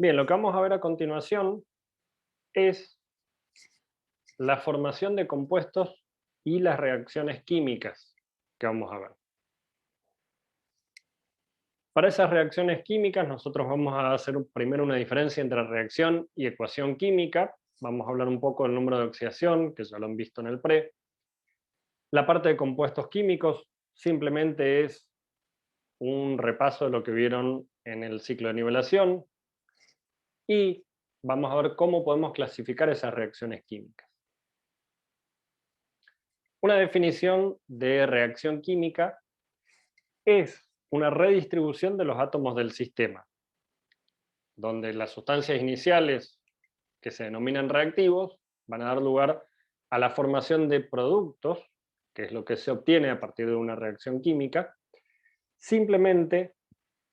Bien, lo que vamos a ver a continuación es la formación de compuestos y las reacciones químicas que vamos a ver. Para esas reacciones químicas nosotros vamos a hacer primero una diferencia entre reacción y ecuación química. Vamos a hablar un poco del número de oxidación, que ya lo han visto en el pre. La parte de compuestos químicos simplemente es un repaso de lo que vieron en el ciclo de nivelación y vamos a ver cómo podemos clasificar esas reacciones químicas. Una definición de reacción química es una redistribución de los átomos del sistema, donde las sustancias iniciales que se denominan reactivos van a dar lugar a la formación de productos, que es lo que se obtiene a partir de una reacción química, simplemente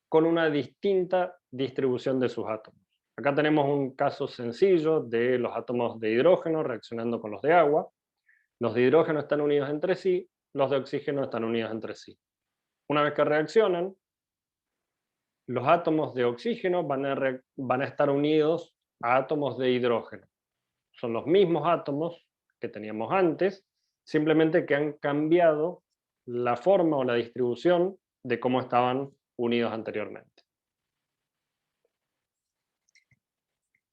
con una distinta distribución de sus átomos. Acá tenemos un caso sencillo de los átomos de hidrógeno reaccionando con los de agua. Los de hidrógeno están unidos entre sí, los de oxígeno están unidos entre sí. Una vez que reaccionan, los átomos de oxígeno van a estar unidos a átomos de hidrógeno. Son los mismos átomos que teníamos antes, simplemente que han cambiado la forma o la distribución de cómo estaban unidos anteriormente.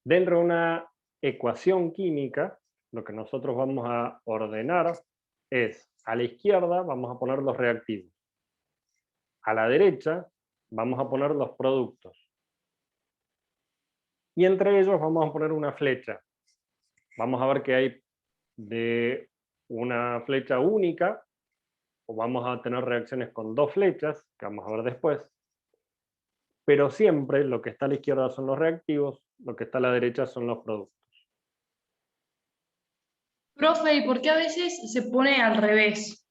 Dentro de una ecuación química, lo que nosotros vamos a ordenar es, a la izquierda vamos a poner los reactivos, a la derecha vamos a poner los productos, y entre ellos vamos a poner una flecha. Vamos a ver que hay de una flecha única, o vamos a tener reacciones con dos flechas, que vamos a ver después, pero siempre lo que está a la izquierda son los reactivos, lo que está a la derecha son los productos. Profe, ¿y por qué a veces se pone al revés?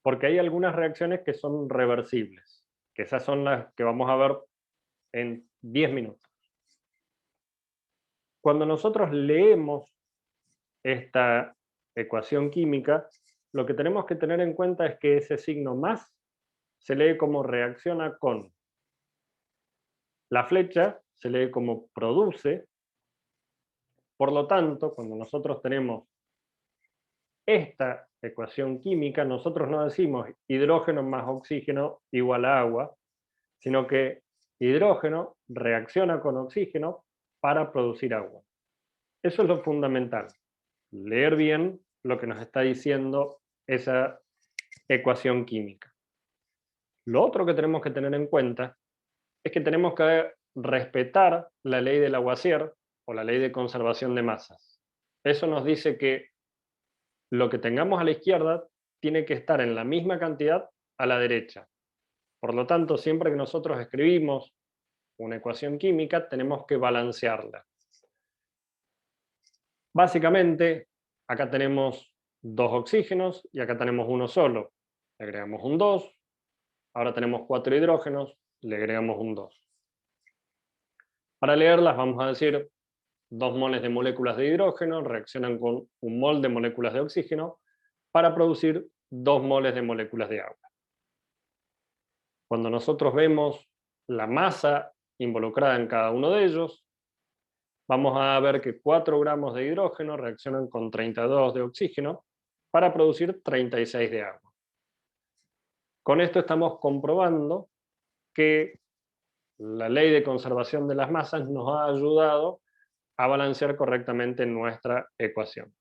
Porque hay algunas reacciones que son reversibles, que esas son las que vamos a ver en 10 minutos. Cuando nosotros leemos esta ecuación química, lo que tenemos que tener en cuenta es que ese signo más se lee como reacciona con. La flecha se lee como produce. Por lo tanto, cuando nosotros tenemos esta ecuación química, nosotros no decimos hidrógeno más oxígeno igual a agua, sino que hidrógeno reacciona con oxígeno para producir agua. Eso es lo fundamental, leer bien lo que nos está diciendo esa ecuación química. Lo otro que tenemos que tener en cuenta es que tenemos que respetar la ley de Lavoisier o la ley de conservación de masas. Eso nos dice que lo que tengamos a la izquierda tiene que estar en la misma cantidad a la derecha. Por lo tanto, siempre que nosotros escribimos una ecuación química, tenemos que balancearla. Básicamente, acá tenemos dos oxígenos y acá tenemos uno solo. Le agregamos un 2. Ahora tenemos 4 hidrógenos, le agregamos un 2. Para leerlas vamos a decir 2 moles de moléculas de hidrógeno reaccionan con 1 mol de moléculas de oxígeno para producir 2 moles de moléculas de agua. Cuando nosotros vemos la masa involucrada en cada uno de ellos, vamos a ver que 4 gramos de hidrógeno reaccionan con 32 de oxígeno para producir 36 de agua. Con esto estamos comprobando que la ley de conservación de las masas nos ha ayudado a balancear correctamente nuestra ecuación.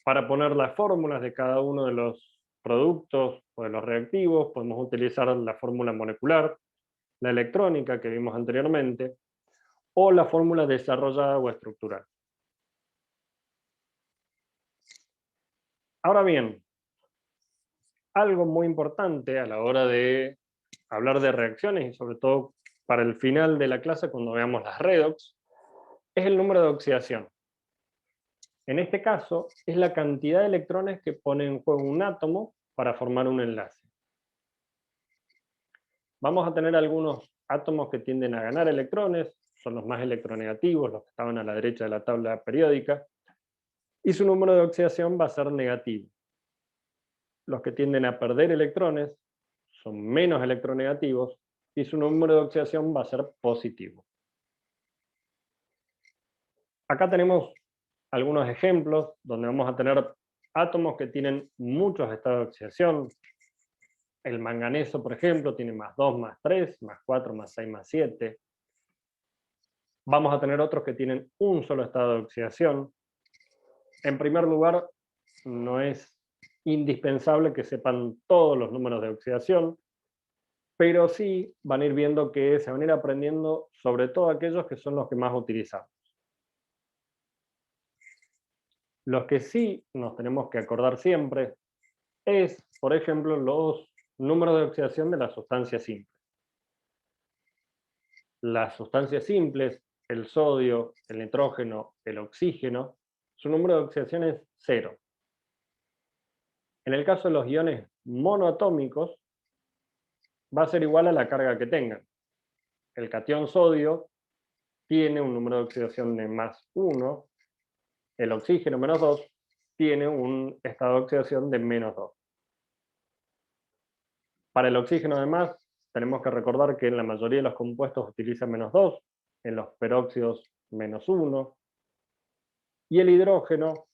Para poner las fórmulas de cada uno de los productos o de los reactivos, podemos utilizar la fórmula molecular, la electrónica que vimos anteriormente, o la fórmula desarrollada o estructural. Ahora bien, algo muy importante a la hora de hablar de reacciones y sobre todo para el final de la clase cuando veamos las redox, es el número de oxidación. En este caso, es la cantidad de electrones que pone en juego un átomo para formar un enlace. Vamos a tener algunos átomos que tienden a ganar electrones, son los más electronegativos, los que estaban a la derecha de la tabla periódica, y su número de oxidación va a ser negativo. Los que tienden a perder electrones son menos electronegativos y su número de oxidación va a ser positivo. Acá tenemos algunos ejemplos donde vamos a tener átomos que tienen muchos estados de oxidación. El manganeso, por ejemplo, tiene +2, +3, +4, +6, +7. Vamos a tener otros que tienen un solo estado de oxidación. En primer lugar, no es indispensable que sepan todos los números de oxidación, pero sí van a ir viendo que se van a ir aprendiendo sobre todo aquellos que son los que más utilizamos. Los que sí nos tenemos que acordar siempre es, por ejemplo, los números de oxidación de las sustancias simples. Las sustancias simples, el sodio, el nitrógeno, el oxígeno, su número de oxidación es 0. En el caso de los iones monoatómicos, va a ser igual a la carga que tengan. El catión sodio tiene un número de oxidación de +1, el oxígeno -2 tiene un estado de oxidación de -2. Para el oxígeno, además, tenemos que recordar que en la mayoría de los compuestos utiliza -2, en los peróxidos -1, y el hidrógeno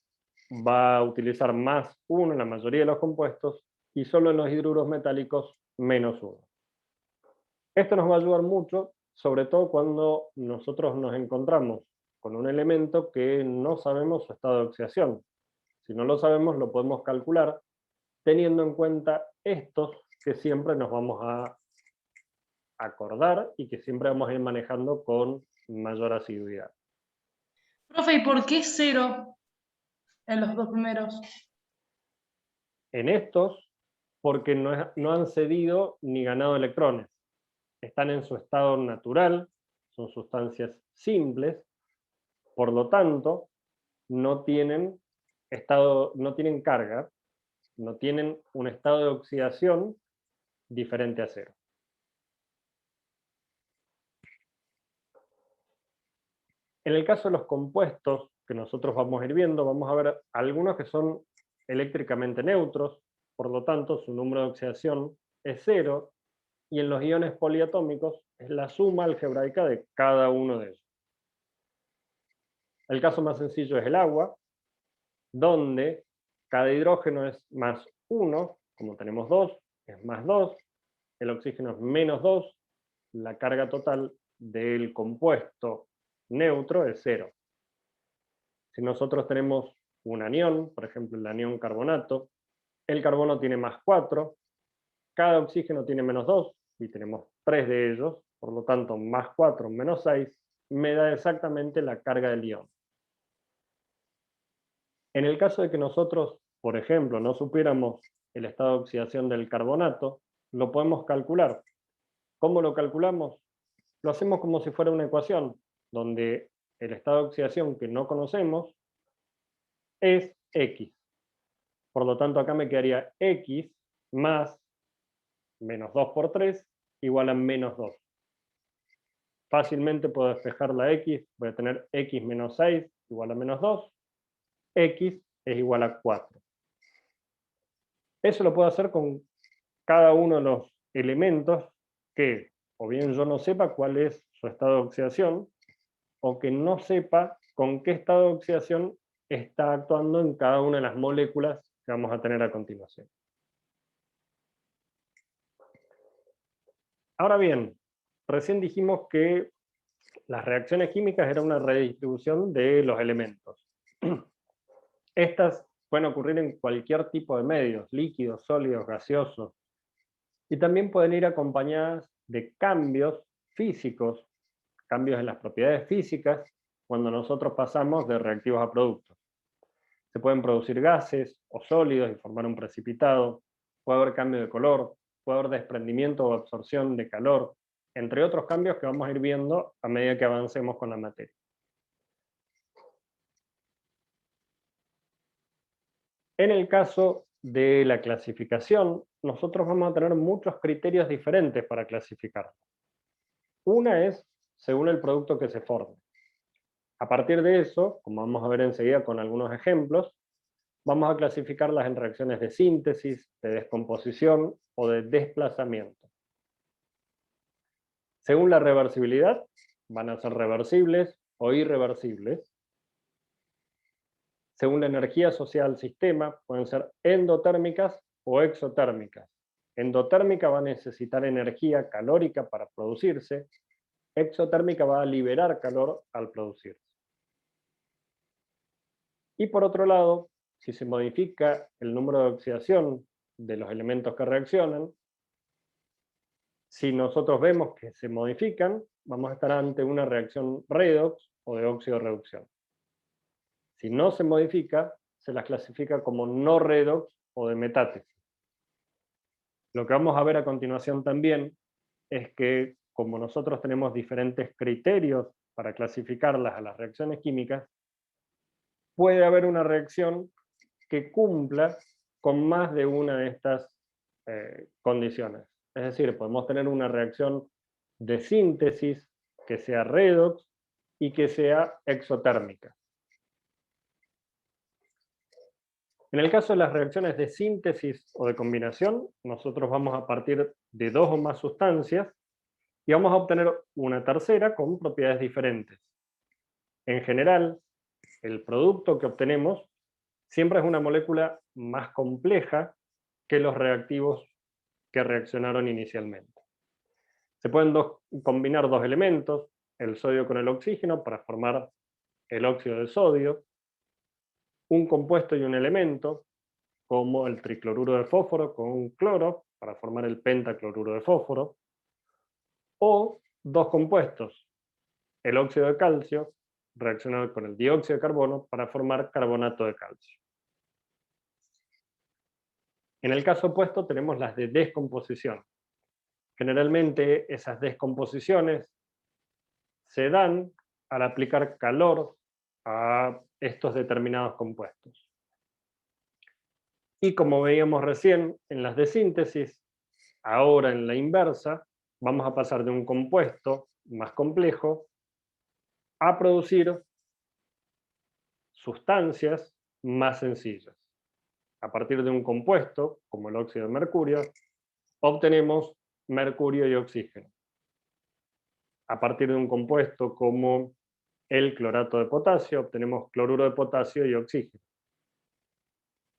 va a utilizar +1 en la mayoría de los compuestos, y solo en los hidruros metálicos -1. Esto nos va a ayudar mucho, sobre todo cuando nosotros nos encontramos con un elemento que no sabemos su estado de oxidación. Si no lo sabemos, lo podemos calcular teniendo en cuenta estos que siempre nos vamos a acordar y que siempre vamos a ir manejando con mayor asiduidad. Profe, ¿y por qué 0 en los dos primeros? En estos, porque no han cedido ni ganado electrones. Están en su estado natural, son sustancias simples, por lo tanto, no tienen carga, no tienen un estado de oxidación diferente a 0. En el caso de los compuestos que nosotros vamos a ir viendo, vamos a ver algunos que son eléctricamente neutros, por lo tanto su número de oxidación es 0, y en los iones poliatómicos es la suma algebraica de cada uno de ellos. El caso más sencillo es el agua, donde cada hidrógeno es +1, como tenemos 2, es +2, el oxígeno es -2, la carga total del compuesto neutro es 0. Si nosotros tenemos un anión, por ejemplo el anión carbonato, el carbono tiene +4, cada oxígeno tiene -2, y tenemos 3 de ellos, por lo tanto +4 -6 me da exactamente la carga del ion. En el caso de que nosotros, por ejemplo, no supiéramos el estado de oxidación del carbonato, lo podemos calcular. ¿Cómo lo calculamos? Lo hacemos como si fuera una ecuación, donde el estado de oxidación que no conocemos es X. Por lo tanto, acá me quedaría X más -2 por 3 igual a -2. Fácilmente puedo despejar la X, voy a tener X menos 6 igual a -2, X es igual a 4. Eso lo puedo hacer con cada uno de los elementos que o bien yo no sepa cuál es su estado de oxidación, o que no sepa con qué estado de oxidación está actuando en cada una de las moléculas que vamos a tener a continuación. Ahora bien, recién dijimos que las reacciones químicas eran una redistribución de los elementos. Estas pueden ocurrir en cualquier tipo de medios, líquidos, sólidos, gaseosos, y también pueden ir acompañadas de cambios físicos, cambios en las propiedades físicas, cuando nosotros pasamos de reactivos a productos. Se pueden producir gases o sólidos y formar un precipitado, puede haber cambio de color, puede haber desprendimiento o absorción de calor, entre otros cambios que vamos a ir viendo a medida que avancemos con la materia. En el caso de la clasificación, nosotros vamos a tener muchos criterios diferentes para clasificar. Una es según el producto que se forme. A partir de eso, como vamos a ver enseguida con algunos ejemplos, vamos a clasificarlas en reacciones de síntesis, de descomposición o de desplazamiento. Según la reversibilidad, van a ser reversibles o irreversibles. Según la energía asociada al sistema, pueden ser endotérmicas o exotérmicas. Endotérmica va a necesitar energía calórica para producirse, exotérmica va a liberar calor al producirse. Y por otro lado, si se modifica el número de oxidación de los elementos que reaccionan, si nosotros vemos que se modifican, vamos a estar ante una reacción redox o de óxido-reducción. Si no se modifica, se las clasifica como no redox o de metátesis. Lo que vamos a ver a continuación también es que, como nosotros tenemos diferentes criterios para clasificarlas a las reacciones químicas, puede haber una reacción que cumpla con más de una de estas condiciones. Es decir, podemos tener una reacción de síntesis que sea redox y que sea exotérmica. En el caso de las reacciones de síntesis o de combinación, nosotros vamos a partir de dos o más sustancias y vamos a obtener una tercera con propiedades diferentes. En general, el producto que obtenemos siempre es una molécula más compleja que los reactivos que reaccionaron inicialmente. Se pueden combinar dos elementos, el sodio con el oxígeno, para formar el óxido de sodio, un compuesto y un elemento, como el tricloruro de fósforo con un cloro, para formar el pentacloruro de fósforo, o dos compuestos, el óxido de calcio, reaccionar con el dióxido de carbono para formar carbonato de calcio. En el caso opuesto tenemos las de descomposición. Generalmente esas descomposiciones se dan al aplicar calor a estos determinados compuestos. Y como veíamos recién en las de síntesis, ahora en la inversa, vamos a pasar de un compuesto más complejo a producir sustancias más sencillas. A partir de un compuesto, como el óxido de mercurio, obtenemos mercurio y oxígeno. A partir de un compuesto como el clorato de potasio, obtenemos cloruro de potasio y oxígeno.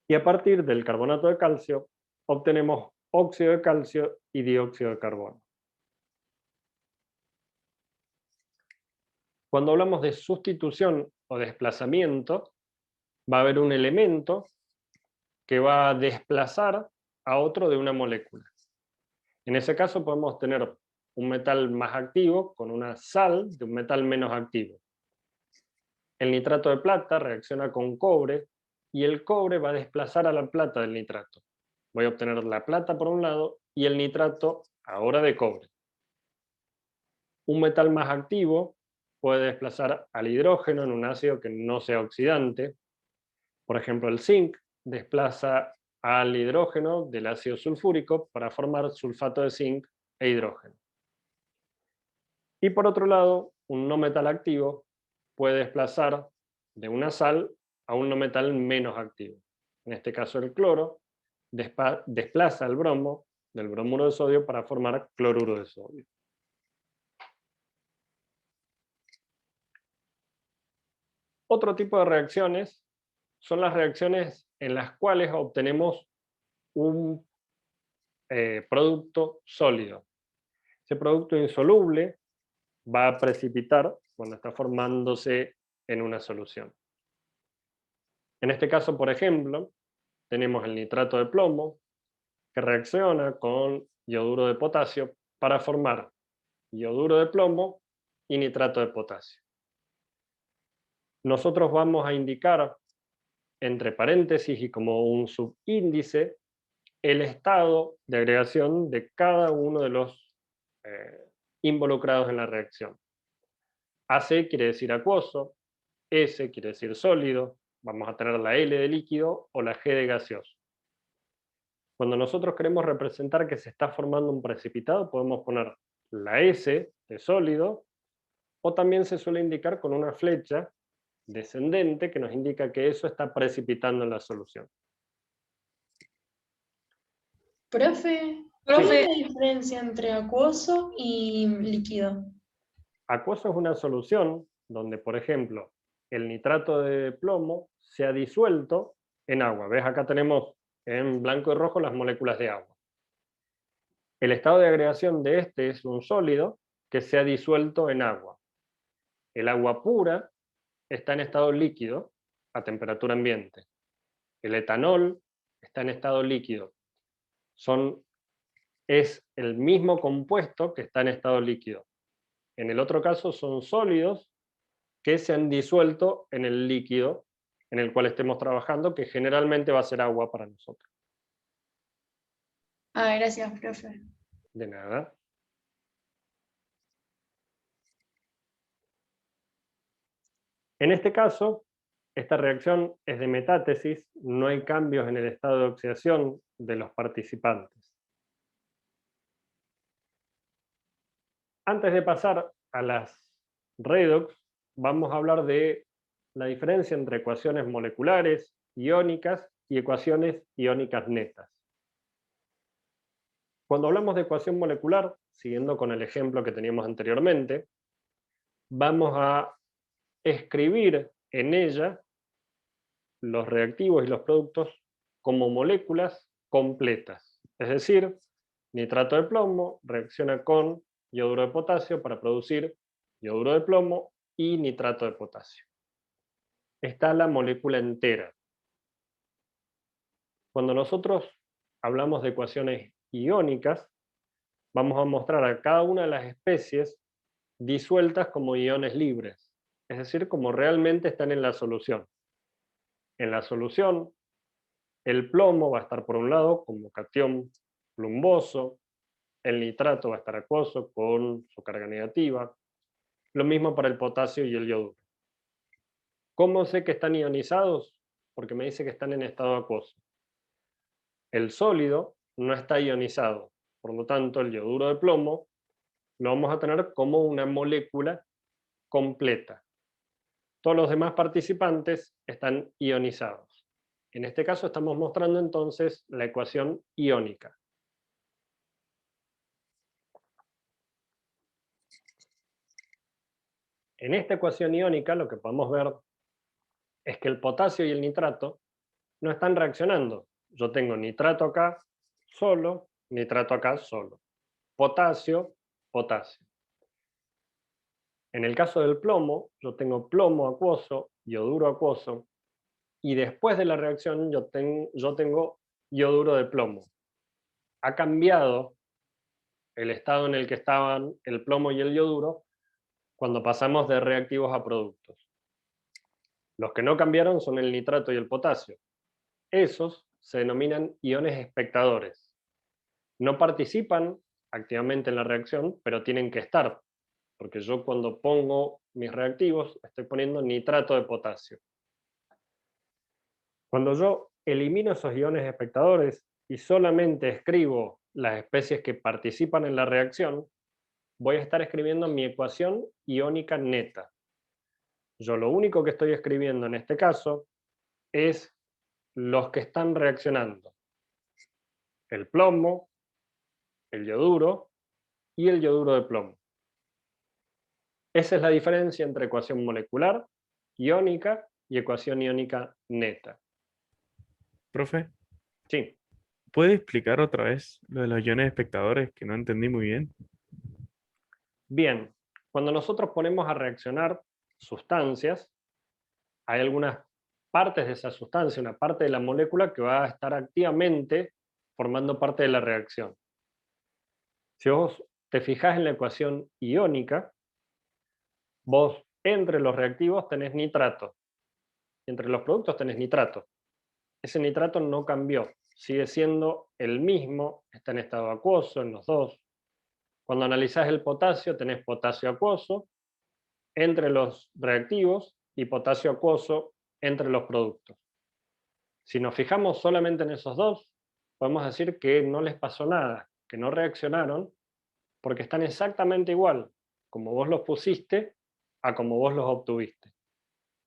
Y a partir del carbonato de calcio, obtenemos óxido de calcio y dióxido de carbono. Cuando hablamos de sustitución o desplazamiento, va a haber un elemento que va a desplazar a otro de una molécula. En ese caso podemos tener un metal más activo con una sal de un metal menos activo. El nitrato de plata reacciona con cobre y el cobre va a desplazar a la plata del nitrato. Voy a obtener la plata por un lado y el nitrato ahora de cobre. Un metal más activo puede desplazar al hidrógeno en un ácido que no sea oxidante. Por ejemplo, el zinc desplaza al hidrógeno del ácido sulfúrico para formar sulfato de zinc e hidrógeno. Y por otro lado, un no metal activo puede desplazar de una sal a un no metal menos activo. En este caso el cloro desplaza el bromo del bromuro de sodio para formar cloruro de sodio. Otro tipo de reacciones son las reacciones en las cuales obtenemos un producto sólido. Ese producto insoluble va a precipitar cuando está formándose en una solución. En este caso, por ejemplo, tenemos el nitrato de plomo que reacciona con yoduro de potasio para formar yoduro de plomo y nitrato de potasio. Nosotros vamos a indicar entre paréntesis y como un subíndice el estado de agregación de cada uno de los involucrados en la reacción. AC quiere decir acuoso, S quiere decir sólido, vamos a tener la L de líquido o la G de gaseoso. Cuando nosotros queremos representar que se está formando un precipitado, podemos poner la S de sólido, o también se suele indicar con una flecha descendente que nos indica que eso está precipitando en la solución. Profe, Profe, ¿Cuál es la diferencia entre acuoso y líquido? Acuoso es una solución donde, por ejemplo, el nitrato de plomo se ha disuelto en agua. ¿Ves? Acá tenemos en blanco y rojo las moléculas de agua. El estado de agregación de este es un sólido que se ha disuelto en agua. El agua pura está en estado líquido a temperatura ambiente. El etanol está en estado líquido. Es el mismo compuesto que está en estado líquido. En el otro caso son sólidos que se han disuelto en el líquido en el cual estemos trabajando, que generalmente va a ser agua para nosotros. Ah, gracias, profe. De nada. En este caso, esta reacción es de metátesis, no hay cambios en el estado de oxidación de los participantes. Antes de pasar a las redox, vamos a hablar de la diferencia entre ecuaciones moleculares, iónicas y ecuaciones iónicas netas. Cuando hablamos de ecuación molecular, siguiendo con el ejemplo que teníamos anteriormente, vamos a escribir en ella los reactivos y los productos como moléculas completas. Es decir, nitrato de plomo reacciona con yoduro de potasio para producir yoduro de plomo y nitrato de potasio. Está la molécula entera. Cuando nosotros hablamos de ecuaciones iónicas, vamos a mostrar a cada una de las especies disueltas como iones libres, es decir, como realmente están en la solución. En la solución, el plomo va a estar por un lado como catión plumboso, el nitrato va a estar acuoso con su carga negativa, lo mismo para el potasio y el yoduro. ¿Cómo sé que están ionizados? Porque me dice que están en estado acuoso. El sólido no está ionizado, por lo tanto el yoduro de plomo lo vamos a tener como una molécula completa. Todos los demás participantes están ionizados. En este caso estamos mostrando entonces la ecuación iónica. En esta ecuación iónica lo que podemos ver es que el potasio y el nitrato no están reaccionando. Yo tengo nitrato acá solo, nitrato acá solo. Potasio, potasio. En el caso del plomo, yo tengo plomo acuoso, yoduro acuoso, y después de la reacción yo tengo yoduro de plomo. Ha cambiado el estado en el que estaban el plomo y el yoduro cuando pasamos de reactivos a productos. Los que no cambiaron son el nitrato y el potasio. Esos se denominan iones espectadores. No participan activamente en la reacción, pero tienen que estar, porque yo cuando pongo mis reactivos estoy poniendo nitrato de potasio. Cuando yo elimino esos iones espectadores y solamente escribo las especies que participan en la reacción, voy a estar escribiendo mi ecuación iónica neta. Yo lo único que estoy escribiendo en este caso es los que están reaccionando. El plomo, el yoduro y el yoduro de plomo. Esa es la diferencia entre ecuación molecular, iónica y ecuación iónica neta. Profe, Sí, ¿puede explicar otra vez lo de los iones espectadores que no entendí muy bien? bien. Cuando nosotros ponemos a reaccionar sustancias, hay algunas partes de esa sustancia, una parte de la molécula que va a estar activamente formando parte de la reacción. Si vos te fijás en la ecuación iónica, vos entre los reactivos tenés nitrato, entre los productos tenés nitrato. Ese nitrato no cambió, sigue siendo el mismo, está en estado acuoso en los dos. Cuando analizás el potasio, tenés potasio acuoso entre los reactivos y potasio acuoso entre los productos. Si nos fijamos solamente en esos dos, podemos decir que no les pasó nada, que no reaccionaron, porque están exactamente igual, como vos los pusiste, a como vos los obtuviste.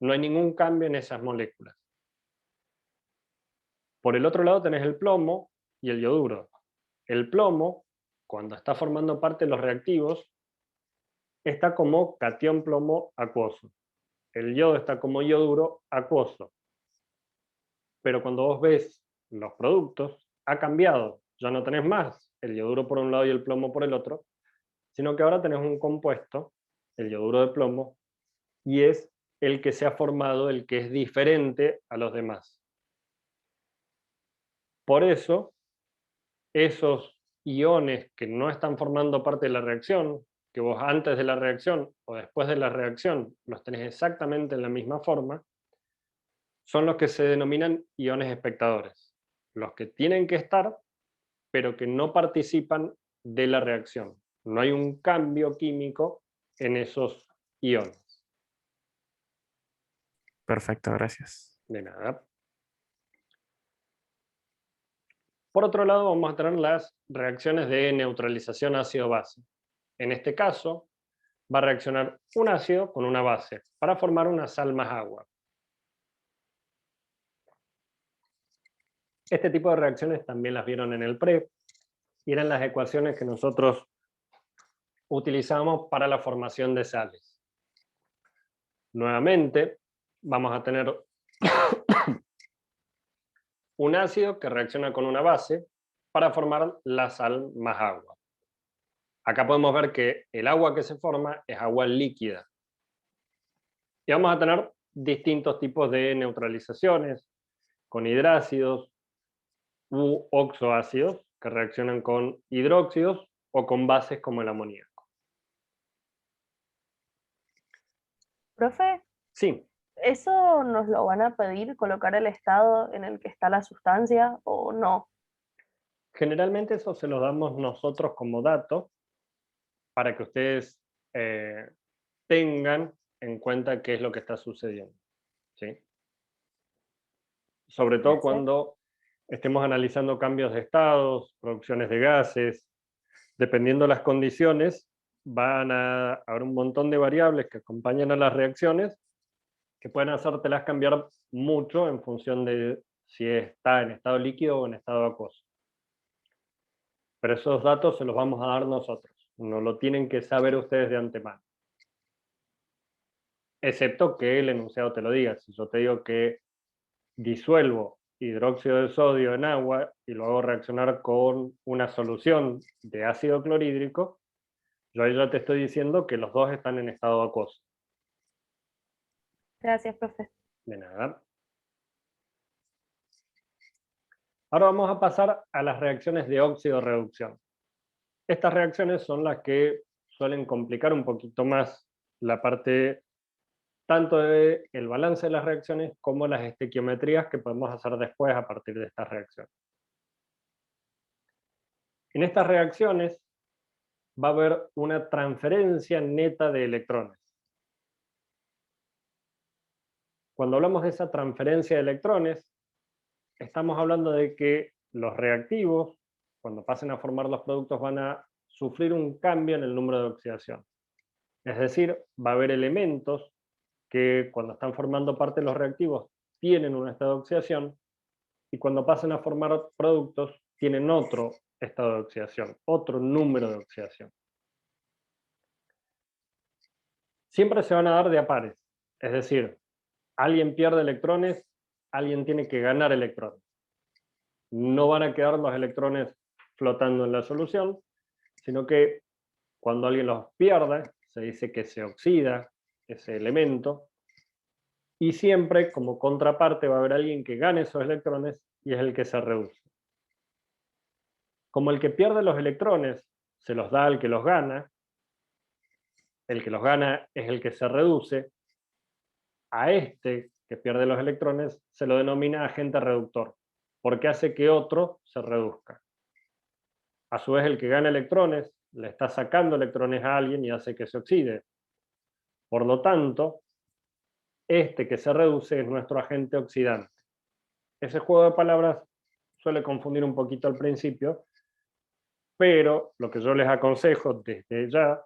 No hay ningún cambio en esas moléculas. Por el otro lado tenés el plomo y el yoduro. el plomo, cuando está formando parte de los reactivos, está como catión plomo acuoso. El yodo está como yoduro acuoso. Pero cuando vos ves los productos, ha cambiado. Ya no tenés más el yoduro por un lado y el plomo por el otro, sino que ahora tenés un compuesto, el yoduro de plomo, y es el que se ha formado, el que es diferente a los demás. Por eso, esos iones que no están formando parte de la reacción, que vos antes de la reacción o después de la reacción los tenés exactamente en la misma forma, son los que se denominan iones espectadores. Los que tienen que estar, pero que no participan de la reacción. No hay un cambio químico en esos iones. Perfecto, gracias. De nada. Por otro lado, vamos a tener las reacciones de neutralización ácido-base. En este caso, va a reaccionar un ácido con una base para formar una sal más agua. Este tipo de reacciones también las vieron en el PRE y eran las ecuaciones que nosotros utilizamos para la formación de sales. Nuevamente, vamos a tener un ácido que reacciona con una base para formar la sal más agua. Acá podemos ver que el agua que se forma es agua líquida. Y vamos a tener distintos tipos de neutralizaciones, con hidrácidos u oxoácidos, que reaccionan con hidróxidos o con bases como el amoníaco. Profe, Sí, ¿eso nos lo van a pedir colocar el estado en el que está la sustancia o no? generalmente eso se lo damos nosotros como dato para que ustedes tengan en cuenta qué es lo que está sucediendo. ¿Sí? Sobre todo Gracias. cuando estemos analizando cambios de estados, producciones de gases, dependiendo de las condiciones, van a haber un montón de variables que acompañan a las reacciones que pueden hacértelas cambiar mucho en función de si está en estado líquido o en estado acuoso. Pero esos datos se los vamos a dar nosotros, no lo tienen que saber ustedes de antemano. Excepto que el enunciado te lo diga. Si yo te digo que disuelvo hidróxido de sodio en agua y lo hago reaccionar con una solución de ácido clorhídrico, yo ahí ya te estoy diciendo que los dos están en estado acuoso. Gracias, profe. De nada. Ahora vamos a pasar a las reacciones de óxido-reducción. Estas reacciones son las que suelen complicar un poquito más la parte tanto del balance de las reacciones como las estequiometrías que podemos hacer después a partir de estas reacciones. En estas reacciones va a haber una transferencia neta de electrones. Cuando hablamos de esa transferencia de electrones, estamos hablando de que los reactivos, cuando pasen a formar los productos, van a sufrir un cambio en el número de oxidación. Es decir, va a haber elementos que cuando están formando parte de los reactivos tienen un estado de oxidación y cuando pasen a formar productos tienen otro estado de oxidación, otro número de oxidación. Siempre se van a dar de a pares, es decir, alguien pierde electrones, alguien tiene que ganar electrones. No van a quedar los electrones flotando en la solución, sino que cuando alguien los pierde, se dice que se oxida ese elemento, y siempre como contraparte va a haber alguien que gane esos electrones y es el que se reduce. Como el que pierde los electrones se los da al que los gana, el que los gana es el que se reduce, a este que pierde los electrones se lo denomina agente reductor, porque hace que otro se reduzca. A su vez, el que gana electrones le está sacando electrones a alguien y hace que se oxide. Por lo tanto, este que se reduce es nuestro agente oxidante. Ese juego de palabras suele confundir un poquito al principio, pero lo que yo les aconsejo desde ya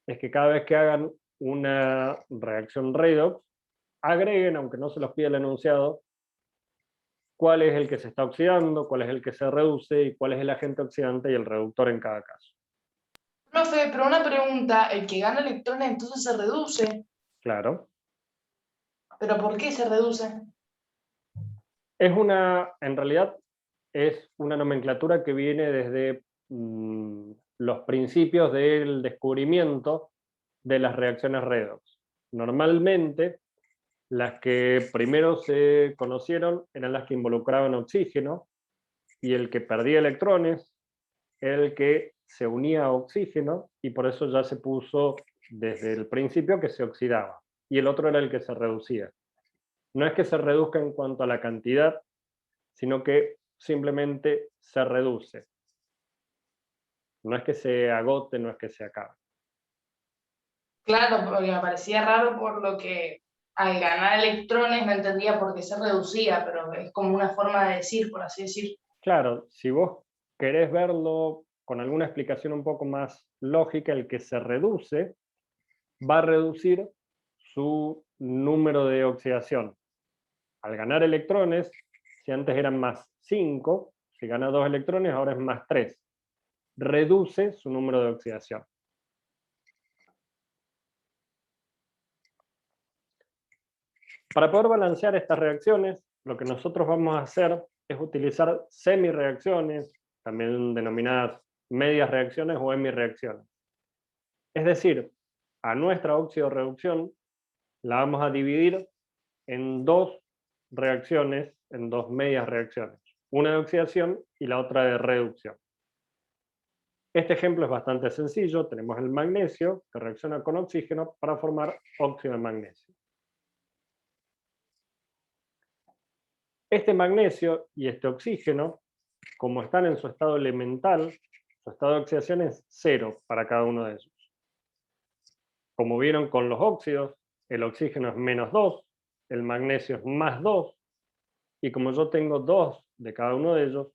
es que cada vez que hagan una reacción redox, agreguen, aunque no se los pida el enunciado, cuál es el que se está oxidando, cuál es el que se reduce y cuál es el agente oxidante y el reductor en cada caso. Profe, pero una pregunta, el que gana electrones entonces se reduce, Claro. ¿pero por qué se reduce? En realidad es una nomenclatura que viene desde los principios del descubrimiento de las reacciones redox. Normalmente, las que primero se conocieron eran las que involucraban oxígeno, y el que perdía electrones era el que se unía a oxígeno, y por eso ya se puso desde el principio que se oxidaba, y el otro era el que se reducía. No es que se reduzca en cuanto a la cantidad, sino que simplemente se reduce. No es que se agote, no es que se acabe. Claro, porque me parecía raro por lo que al ganar electrones no entendía por qué se reducía, pero es como una forma de decir, por así decir. Claro, si vos querés verlo con alguna explicación un poco más lógica, el que se reduce va a reducir su número de oxidación. Al ganar electrones, si antes eran más 5, si gana 2 electrones, ahora es más 3. Reduce su número de oxidación. Para poder balancear estas reacciones, lo que nosotros vamos a hacer es utilizar semireacciones, también denominadas medias reacciones o hemireacciones. Es decir, a nuestra óxido-reducción la vamos a dividir en dos reacciones, en dos medias reacciones. Una de oxidación y la otra de reducción. Este ejemplo es bastante sencillo. Tenemos el magnesio que reacciona con oxígeno para formar óxido de magnesio. Este magnesio y este oxígeno, como están en su estado elemental, su estado de oxidación es 0 para cada uno de ellos. Como vieron con los óxidos, el oxígeno es -2, el magnesio es +2, y como yo tengo 2 de cada uno de ellos,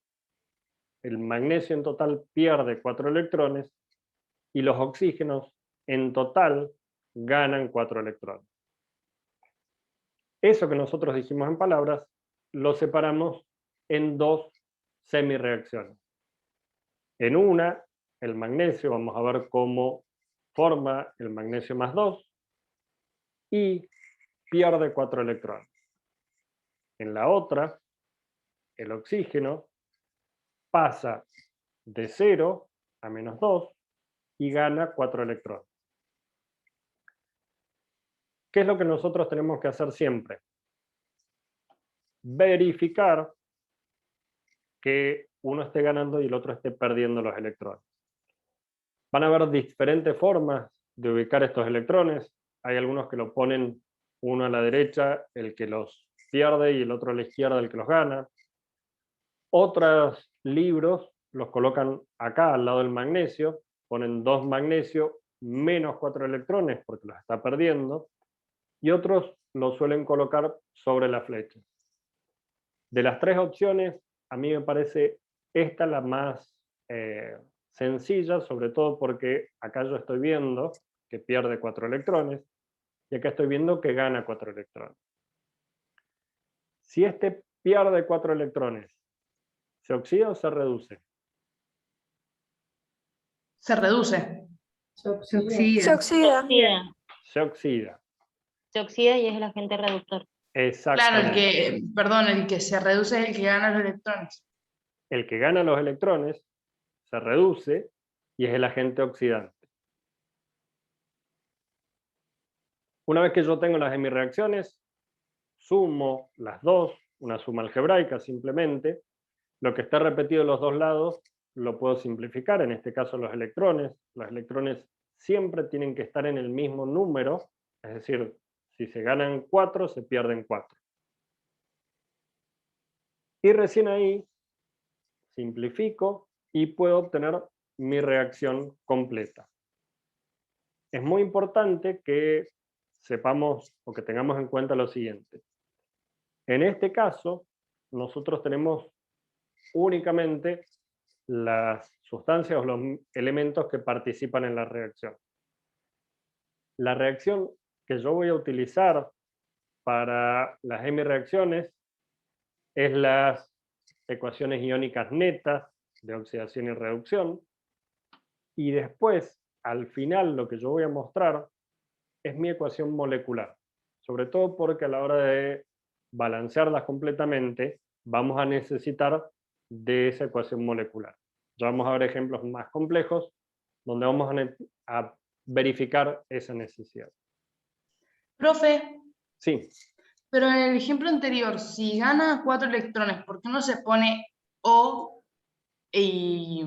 el magnesio en total pierde 4 electrones y los oxígenos en total ganan 4 electrones. Eso que nosotros dijimos en palabras, lo separamos en dos semireacciones. En una, el magnesio, vamos a ver cómo forma el magnesio +2 y pierde 4 electrones. En la otra, el oxígeno pasa de 0 a -2 y gana 4 electrones. ¿Qué es lo que nosotros tenemos que hacer siempre? Verificar que uno esté ganando y el otro esté perdiendo los electrones. Van a haber diferentes formas de ubicar estos electrones. Hay algunos que lo ponen uno a la derecha, el que los pierde, y el otro a la izquierda, el que los gana. Otros libros los colocan acá al lado del magnesio, ponen 2 magnesio menos 4 electrones porque los está perdiendo, y otros lo suelen colocar sobre la flecha. De las tres opciones, a mí me parece esta la más sencilla, sobre todo porque acá yo estoy viendo que pierde 4 electrones y acá estoy viendo que gana 4 electrones. Si este pierde 4 electrones, ¿se oxida o se reduce? Se reduce. Se oxida. Se oxida. Se oxida. Se oxida y es el agente reductor. Exactamente. Claro, el que se reduce es el que gana los electrones. El que gana los electrones se reduce y es el agente oxidante. Una vez que yo tengo las hemireacciones, sumo las dos, una suma algebraica simplemente. Lo que está repetido en los dos lados lo puedo simplificar, en este caso los electrones. Los electrones siempre tienen que estar en el mismo número, es decir, si se ganan 4, se pierden 4. Y recién ahí simplifico y puedo obtener mi reacción completa. Es muy importante que sepamos o que tengamos en cuenta lo siguiente. En este caso, nosotros tenemos únicamente las sustancias o los elementos que participan en la reacción. La reacción que yo voy a utilizar para las hemireacciones es las ecuaciones iónicas netas de oxidación y reducción. Y después, al final, lo que yo voy a mostrar es mi ecuación molecular. Sobre todo porque a la hora de balancearlas completamente, vamos a necesitar de esa ecuación molecular. Ya vamos a ver ejemplos más complejos, donde vamos a verificar esa necesidad. Profe, Sí, pero en el ejemplo anterior, si gana 4 electrones, ¿por qué no se pone O y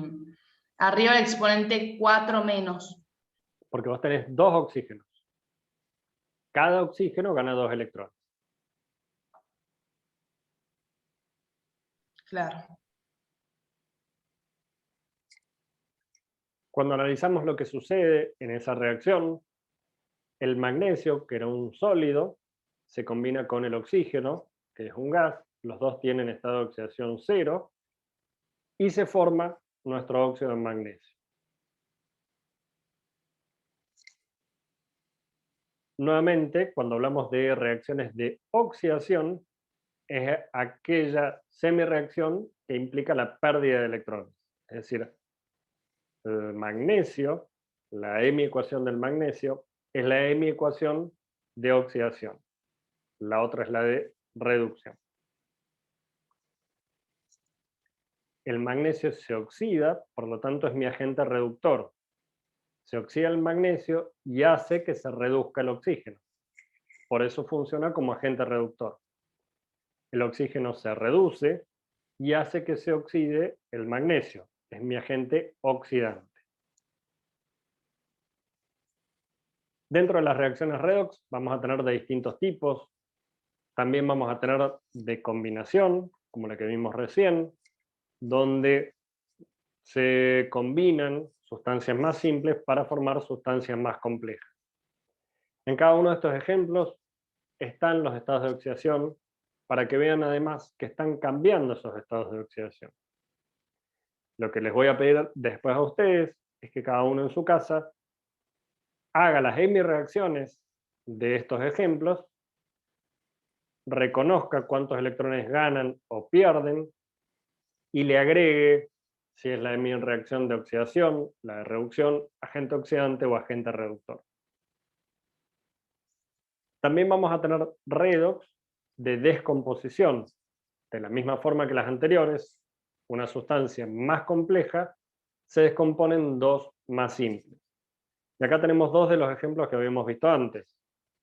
arriba el exponente 4 menos? porque vos tenés 2 oxígenos. Cada oxígeno gana 2 electrones. Claro. Cuando analizamos lo que sucede en esa reacción, el magnesio, que era un sólido, se combina con el oxígeno, que es un gas, los dos tienen estado de oxidación 0, y se forma nuestro óxido de magnesio. Nuevamente, cuando hablamos de reacciones de oxidación, es aquella semireacción que implica la pérdida de electrones. Es decir, el magnesio, la hemiecuación del magnesio, es la hemiecuación de oxidación. La otra es la de reducción. El magnesio se oxida, por lo tanto es mi agente reductor. Se oxida el magnesio y hace que se reduzca el oxígeno. Por eso funciona como agente reductor. El oxígeno se reduce y hace que se oxide el magnesio. Es mi agente oxidante. Dentro de las reacciones redox vamos a tener de distintos tipos. También vamos a tener de combinación, como la que vimos recién, donde se combinan sustancias más simples para formar sustancias más complejas. En cada uno de estos ejemplos están los estados de oxidación para que vean además que están cambiando esos estados de oxidación. Lo que les voy a pedir después a ustedes es que cada uno en su casa haga las hemireacciones de estos ejemplos, reconozca cuántos electrones ganan o pierden y le agregue si es la hemireacción de oxidación, la de reducción, agente oxidante o agente reductor. También vamos a tener redox de descomposición. De la misma forma que las anteriores, una sustancia más compleja se descompone en dos más simples. Y acá tenemos dos de los ejemplos que habíamos visto antes.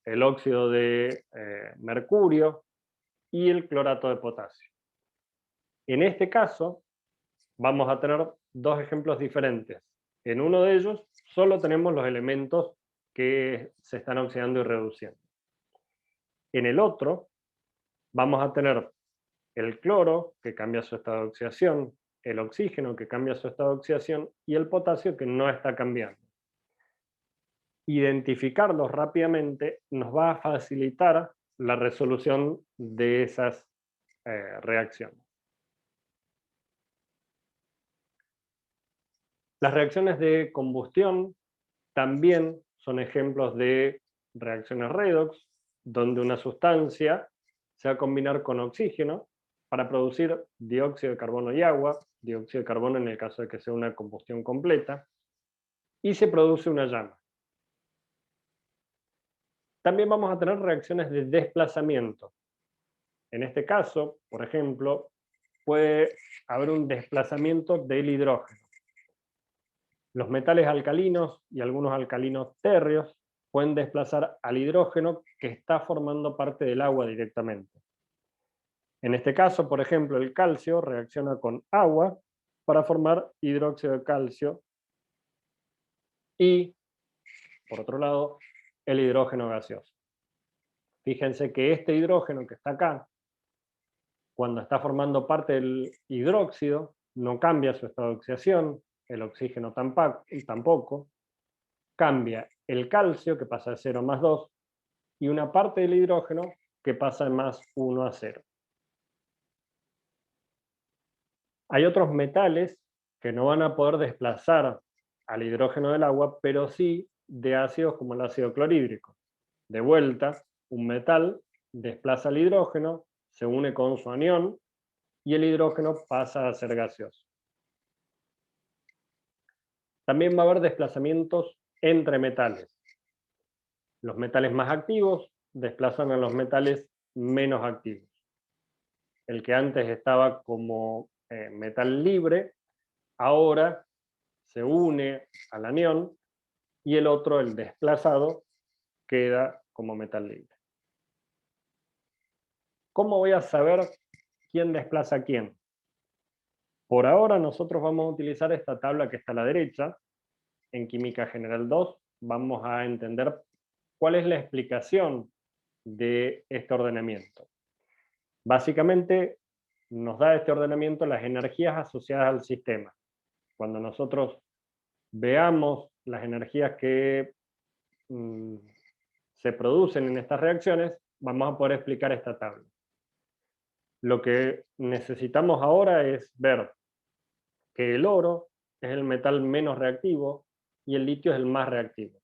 El óxido de mercurio y el clorato de potasio. En este caso, vamos a tener dos ejemplos diferentes. En uno de ellos, solo tenemos los elementos que se están oxidando y reduciendo. En el otro, vamos a tener el cloro, que cambia su estado de oxidación, el oxígeno, que cambia su estado de oxidación, y el potasio, que no está cambiando. Identificarlos rápidamente nos va a facilitar la resolución de esas reacciones. Las reacciones de combustión también son ejemplos de reacciones redox, donde una sustancia se va a combinar con oxígeno para producir dióxido de carbono y agua, dióxido de carbono en el caso de que sea una combustión completa, y se produce una llama. También vamos a tener reacciones de desplazamiento. En este caso, por ejemplo, puede haber un desplazamiento del hidrógeno. Los metales alcalinos y algunos alcalinos térreos pueden desplazar al hidrógeno que está formando parte del agua directamente. En este caso, por ejemplo, el calcio reacciona con agua para formar hidróxido de calcio y, por otro lado, el hidrógeno gaseoso. Fíjense que este hidrógeno que está acá, cuando está formando parte del hidróxido, no cambia su estado de oxidación, el oxígeno tampoco, cambia el calcio, que pasa de 0 a más 2, y una parte del hidrógeno que pasa de más 1 a 0. Hay otros metales que no van a poder desplazar al hidrógeno del agua, pero sí de ácidos como el ácido clorhídrico. De vuelta, un metal desplaza el hidrógeno, se une con su anión y el hidrógeno pasa a ser gaseoso. También va a haber desplazamientos entre metales. Los metales más activos desplazan a los metales menos activos. El que antes estaba como metal libre, ahora se une al anión y el otro, el desplazado, queda como metal libre. ¿Cómo voy a saber quién desplaza a quién? Por ahora nosotros vamos a utilizar esta tabla que está a la derecha. En Química General 2 vamos a entender cuál es la explicación de este ordenamiento. Básicamente nos da este ordenamiento las energías asociadas al sistema. Cuando nosotros veamos las energías que se producen en estas reacciones, vamos a poder explicar esta tabla. Lo que necesitamos ahora es ver que el oro es el metal menos reactivo y el litio es el más reactivo.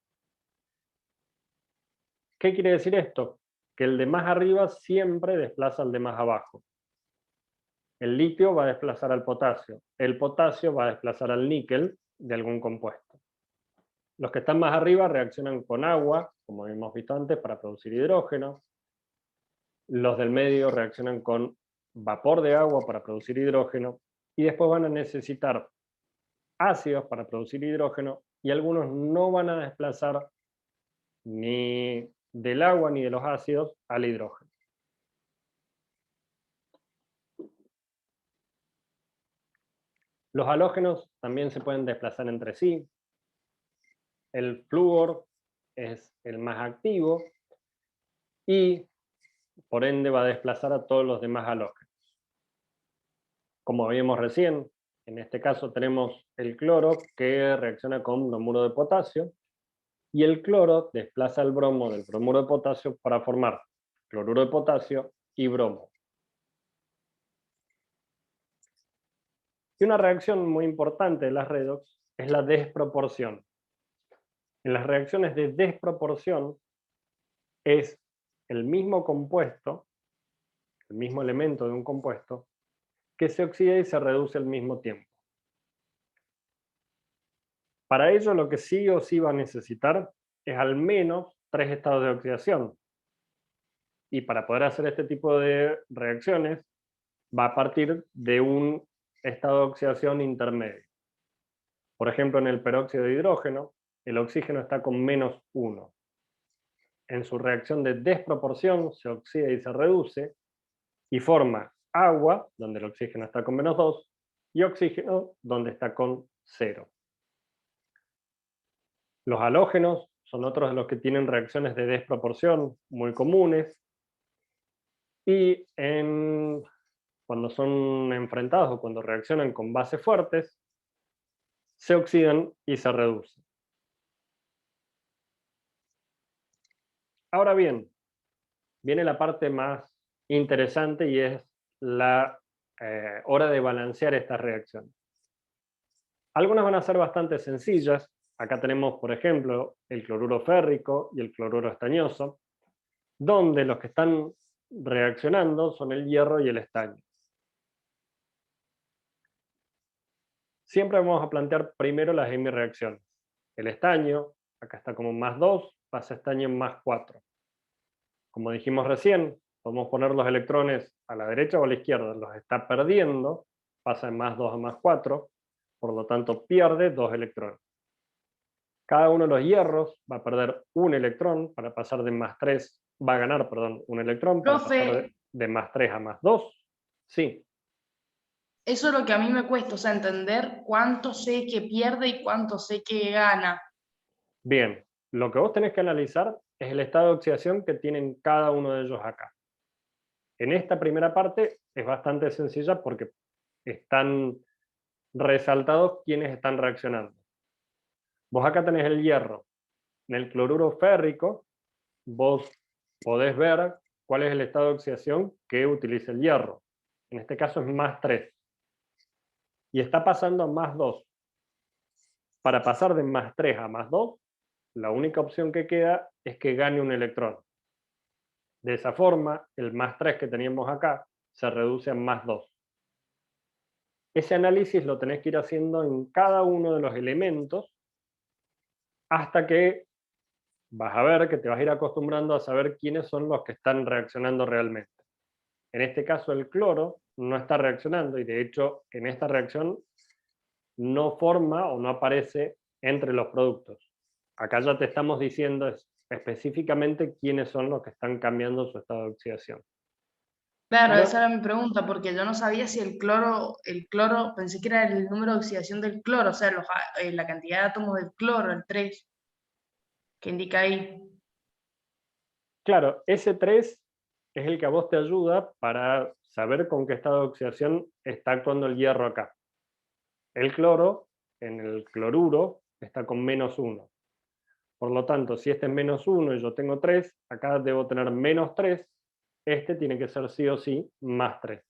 ¿Qué quiere decir esto? Que el de más arriba siempre desplaza al de más abajo. El litio va a desplazar al potasio, el potasio va a desplazar al níquel de algún compuesto. Los que están más arriba reaccionan con agua, como hemos visto antes, para producir hidrógeno. Los del medio reaccionan con vapor de agua para producir hidrógeno, y después van a necesitar ácidos para producir hidrógeno, y algunos no van a desplazar ni del agua ni de los ácidos al hidrógeno. Los halógenos también se pueden desplazar entre sí. El flúor es el más activo y por ende va a desplazar a todos los demás halógenos. Como vimos recién, en este caso tenemos el cloro que reacciona con bromuro de potasio, y el cloro desplaza el bromo del bromuro de potasio para formar cloruro de potasio y bromo. Y una reacción muy importante de las redox es la desproporción. En las reacciones de desproporción es el mismo compuesto, el mismo elemento de un compuesto, que se oxida y se reduce al mismo tiempo. Para ello lo que sí o sí va a necesitar es al menos 3 estados de oxidación. Y para poder hacer este tipo de reacciones va a partir de un estado de oxidación intermedio. Por ejemplo, en el peróxido de hidrógeno, el oxígeno está con -1. En su reacción de desproporción se oxida y se reduce y forma agua, donde el oxígeno está con -2, y oxígeno, donde está con 0. Los halógenos son otros de los que tienen reacciones de desproporción muy comunes, y cuando son enfrentados o cuando reaccionan con bases fuertes, se oxidan y se reducen. Ahora bien, viene la parte más interesante y es la hora de balancear estas reacciones. Algunas van a ser bastante sencillas. Acá tenemos, por ejemplo, el cloruro férrico y el cloruro estañoso, donde los que están reaccionando son el hierro y el estaño. Siempre vamos a plantear primero las hemireacciones. El estaño, acá está como +2, pasa a estaño en +4. Como dijimos recién, podemos poner los electrones a la derecha o a la izquierda, los está perdiendo, pasa de +2 a +4, por lo tanto pierde 2 electrones. Cada uno de los hierros va a perder un electrón para pasar de +3, va a ganar, perdón, un electrón para pasar de +3 a +2. Sí. Eso es lo que a mí me cuesta, o sea, entender cuánto sé que pierde y cuánto sé que gana. Bien, lo que vos tenés que analizar es el estado de oxidación que tienen cada uno de ellos acá. En esta primera parte es bastante sencilla porque están resaltados quienes están reaccionando. Vos acá tenés el hierro. En el cloruro férrico, vos podés ver cuál es el estado de oxidación que utiliza el hierro. En este caso es +3. Y está pasando a +2. Para pasar de +3 a +2, la única opción que queda es que gane un electrón. De esa forma, el +3 que teníamos acá se reduce a +2. Ese análisis lo tenés que ir haciendo en cada uno de los elementos hasta que vas a ver que te vas a ir acostumbrando a saber quiénes son los que están reaccionando realmente. En este caso el cloro no está reaccionando y de hecho en esta reacción no forma o no aparece entre los productos. Acá ya te estamos diciendo específicamente quiénes son los que están cambiando su estado de oxidación. Claro, No, esa era mi pregunta, porque yo no sabía si el cloro, pensé que era el número de oxidación del cloro, o sea, la cantidad de átomos del cloro, el 3, que indica ahí. claro, ese 3 es el que a vos te ayuda para saber con qué estado de oxidación está actuando el hierro acá. El cloro, en el cloruro, está con -1. Por lo tanto, si este es -1 y yo tengo 3, acá debo tener -3, este tiene que ser sí o sí +3.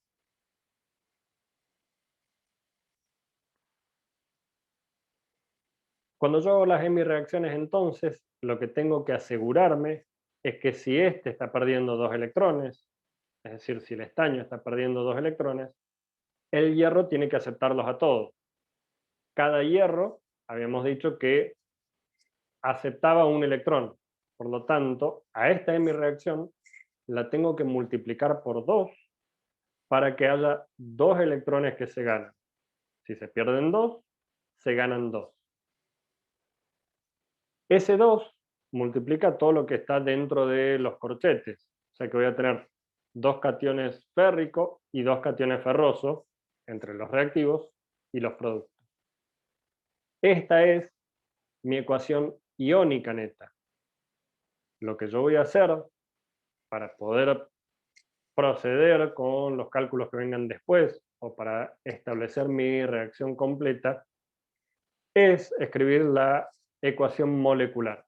Cuando yo hago las hemireacciones, entonces, lo que tengo que asegurarme es que si este está perdiendo 2 electrones, es decir, si el estaño está perdiendo 2 electrones, el hierro tiene que aceptarlos a todos. Cada hierro, habíamos dicho que aceptaba un electrón. Por lo tanto, a esta hemireacción la tengo que multiplicar por 2 para que haya 2 electrones que se ganan. Si se pierden 2, se ganan 2. Ese 2 multiplica todo lo que está dentro de los corchetes. O sea que voy a tener 2 cationes férrico y 2 cationes ferroso entre los reactivos y los productos. Esta es mi ecuación iónica neta. Lo que yo voy a hacer para poder proceder con los cálculos que vengan después o para establecer mi reacción completa es escribir la ecuación molecular.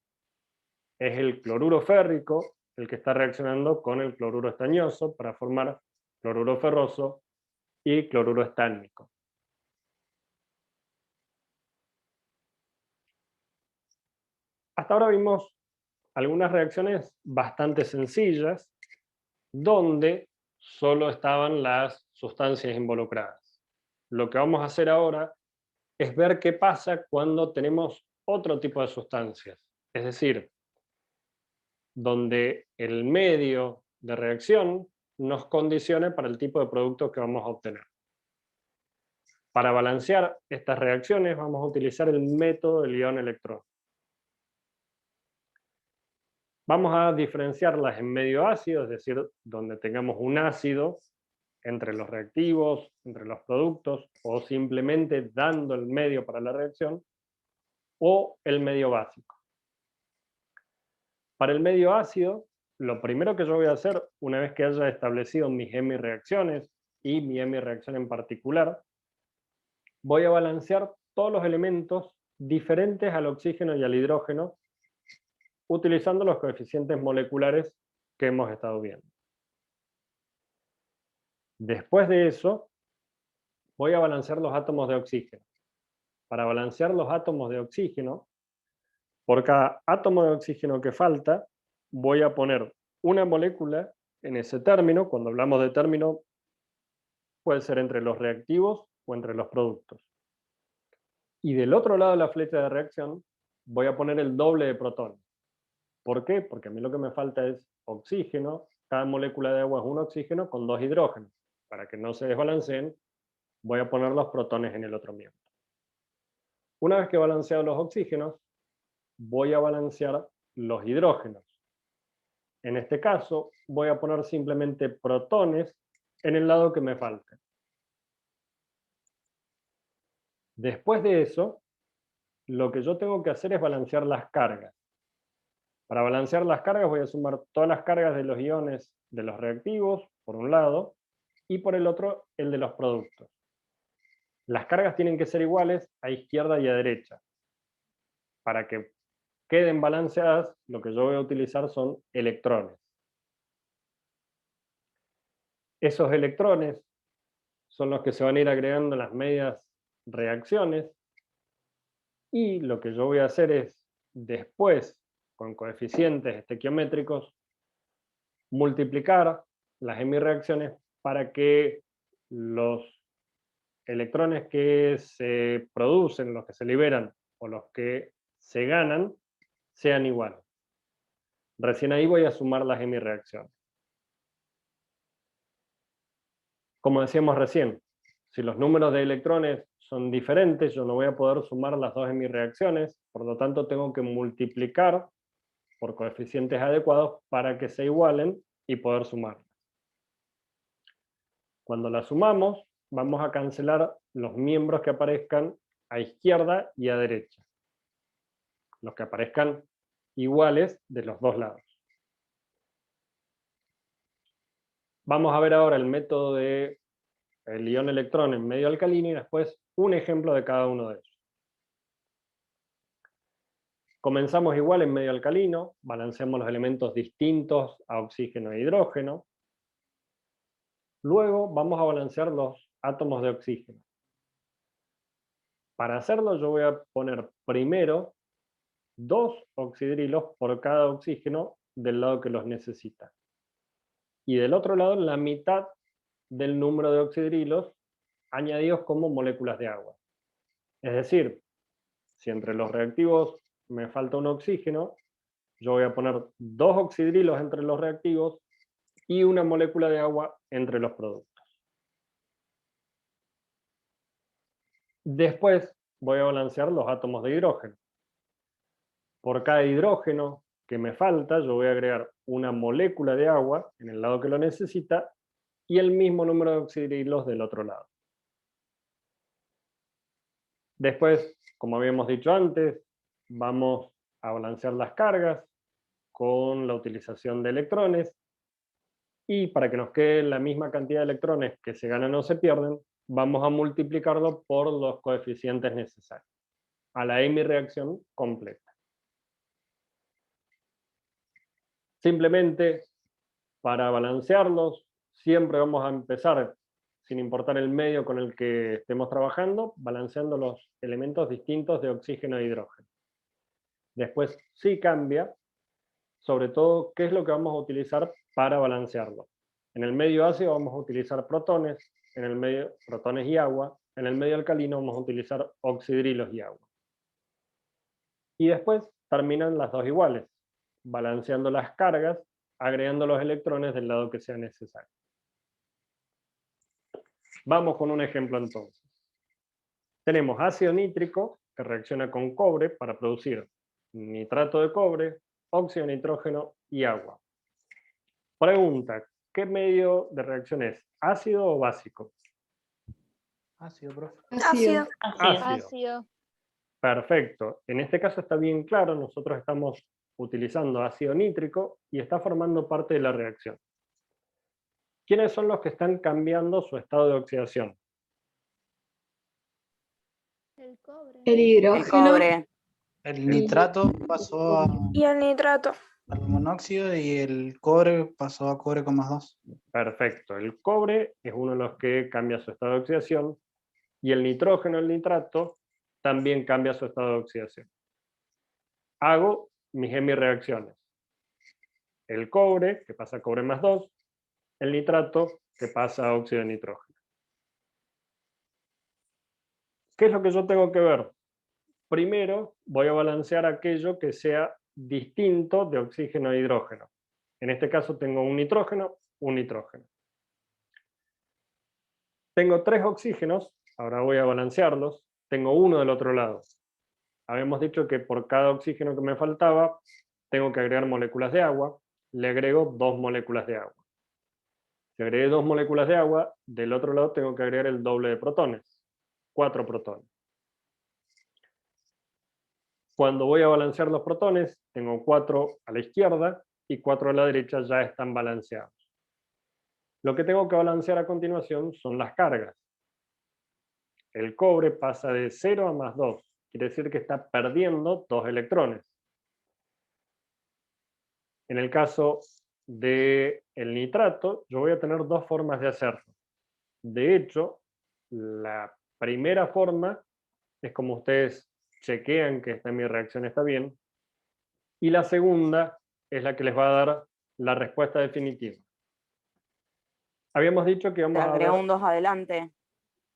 Es el cloruro férrico el que está reaccionando con el cloruro estañoso para formar cloruro ferroso y cloruro estánico. Hasta ahora vimos algunas reacciones bastante sencillas donde solo estaban las sustancias involucradas. Lo que vamos a hacer ahora es ver qué pasa cuando tenemos otro tipo de sustancias, es decir, donde el medio de reacción nos condicione para el tipo de producto que vamos a obtener. Para balancear estas reacciones vamos a utilizar el método del ion-electrón. Vamos a diferenciarlas en medio ácido, es decir, donde tengamos un ácido entre los reactivos, entre los productos, o simplemente dando el medio para la reacción, o el medio básico. Para el medio ácido, lo primero que yo voy a hacer, una vez que haya establecido mis hemireacciones, y mi hemireacción en particular, voy a balancear todos los elementos diferentes al oxígeno y al hidrógeno, utilizando los coeficientes moleculares que hemos estado viendo. Después de eso, voy a balancear los átomos de oxígeno. Para balancear los átomos de oxígeno, por cada átomo de oxígeno que falta, voy a poner una molécula en ese término. Cuando hablamos de término, puede ser entre los reactivos o entre los productos. Y del otro lado de la flecha de reacción, voy a poner el doble de protones. ¿Por qué? Porque a mí lo que me falta es oxígeno. Cada molécula de agua es un oxígeno con 2 hidrógenos. Para que no se desbalanceen, voy a poner los protones en el otro miembro. Una vez que he balanceado los oxígenos, voy a balancear los hidrógenos. En este caso, voy a poner simplemente protones en el lado que me falte. Después de eso, lo que yo tengo que hacer es balancear las cargas. Para balancear las cargas voy a sumar todas las cargas de los iones de los reactivos, por un lado, y por el otro, el de los productos. Las cargas tienen que ser iguales a izquierda y a derecha. Para que queden balanceadas, lo que yo voy a utilizar son electrones. Esos electrones son los que se van a ir agregando en las medias reacciones, y lo que yo voy a hacer es, después, con coeficientes estequiométricos, multiplicar las hemireacciones para que los electrones que se producen, los que se liberan o los que se ganan, sean iguales. Recién ahí voy a sumar las hemireacciones. Como decíamos recién, si los números de electrones son diferentes, yo no voy a poder sumar las dos hemireacciones, por lo tanto tengo que multiplicar por coeficientes adecuados para que se igualen y poder sumarlas. Cuando las sumamos, vamos a cancelar los miembros que aparezcan a izquierda y a derecha. Los que aparezcan iguales de los dos lados. Vamos a ver ahora el método de el ion-electrón en medio alcalino y después un ejemplo de cada uno de ellos. Comenzamos igual en medio alcalino, balanceamos los elementos distintos a oxígeno e hidrógeno. Luego vamos a balancear los átomos de oxígeno. Para hacerlo yo voy a poner primero 2 oxidrilos por cada oxígeno del lado que los necesita. Y del otro lado la mitad del número de oxidrilos añadidos como moléculas de agua. Es decir, si entre los reactivos me falta un oxígeno, yo voy a poner 2 oxidrilos entre los reactivos y una molécula de agua entre los productos. Después voy a balancear los átomos de hidrógeno. Por cada hidrógeno que me falta, yo voy a agregar una molécula de agua en el lado que lo necesita y el mismo número de oxidrilos del otro lado. Después, como habíamos dicho antes, vamos a balancear las cargas con la utilización de electrones y para que nos quede la misma cantidad de electrones que se ganan o se pierden, vamos a multiplicarlo por los coeficientes necesarios, a la hemireacción completa. Simplemente, para balancearlos, siempre vamos a empezar, sin importar el medio con el que estemos trabajando, balanceando los elementos distintos de oxígeno e hidrógeno. Después sí cambia, sobre todo, qué es lo que vamos a utilizar para balancearlo. En el medio ácido vamos a utilizar protones, en el medio protones y agua, en el medio alcalino vamos a utilizar oxidrilos y agua. Y después terminan las dos iguales, balanceando las cargas, agregando los electrones del lado que sea necesario. Vamos con un ejemplo entonces. Tenemos ácido nítrico que reacciona con cobre para producir nitrato de cobre, óxido de nitrógeno y agua. Pregunta, ¿qué medio de reacción es? ¿Ácido o básico? Ácido, profe. Ácido. Ácido. Perfecto. En este caso está bien claro, nosotros estamos utilizando ácido nítrico y está formando parte de la reacción. ¿Quiénes son los que están cambiando su estado de oxidación? El cobre. El hidrógeno. El nitrato pasó Y el nitrato. al monóxido y el cobre pasó a cobre con +2. Perfecto. El cobre es uno de los que cambia su estado de oxidación y el nitrógeno, el nitrato, también cambia su estado de oxidación. Hago mis hemireacciones. El cobre, que pasa a cobre +2, el nitrato, que pasa a óxido de nitrógeno. ¿Qué es lo que yo tengo que ver? Primero voy a balancear aquello que sea distinto de oxígeno e hidrógeno. En este caso tengo un nitrógeno, un nitrógeno. Tengo 3 oxígenos, ahora voy a balancearlos, tengo uno del otro lado. Habíamos dicho que por cada oxígeno que me faltaba, tengo que agregar moléculas de agua, le agrego 2 moléculas de agua. Si agregué 2 moléculas de agua, del otro lado tengo que agregar el doble de protones, 4 protones. Cuando voy a balancear los protones, tengo 4 a la izquierda y 4 a la derecha, ya están balanceados. Lo que tengo que balancear a continuación son las cargas. El cobre pasa de 0 a +2, quiere decir que está perdiendo 2 electrones. En el caso del nitrato, yo voy a tener 2 formas de hacerlo. De hecho, la primera forma es como ustedes chequean que mi reacción está bien, y la segunda es la que les va a dar la respuesta definitiva. Habíamos dicho que vamos a Agrego ver... un 2 adelante.